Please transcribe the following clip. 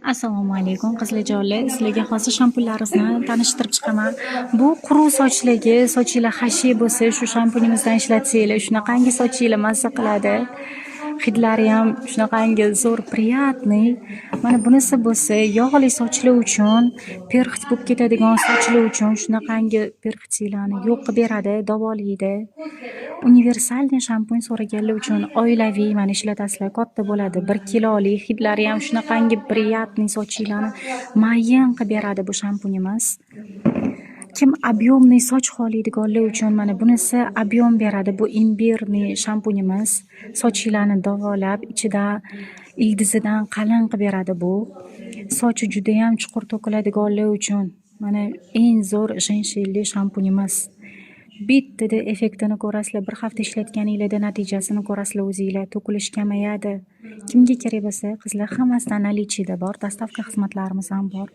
Assalomu alaykum qizlarjonlar. Sizlarga hozir shampunlarimizni tanishtirib chiqaman. Bu quruq sochlarga, sochinglar xashi bo'lsa, shu shampunimizdan ishlatsanglar, shunaqangi sochinglar mazza qiladi. Hidlari ham shunaqangi zo'r, приятный. Mana bunisi bo'lsa, yog'li sochlar uchun, perxit bo'lib ketadigan sochlar uchun shunaqangi perxitlarni yo'q qilib beradi, davolaydi. Universalniy shampun so'raganlar uchun oilaviy mana ishlatasizlar, katta bo'ladi, 1 kilolik, hidlari ham shunaqangi приятный sochinglarni mayin qilib beradi bu shampunimiz. Kim объемный soch xohlaydiganlar uchun mana bunisi объем beradi. Bu imbirniy shampunimiz. Sochinglarni davolab, ichida ildizidan qalin qilib beradi bu. Sochi juda ham chuqur to'kiladiganlar uchun mana eng zo'r jenshilli shampunimiz. Bittada effektini ko'rasizlar, bir hafta ishlatganinglarda natijasini ko'rasizlar o'zinglar. To'kilish kamayadi. Kimga kerak bo'lsa, qizlar hammasidan наличиеda bor, dostavka xizmatlarimiz ham bor.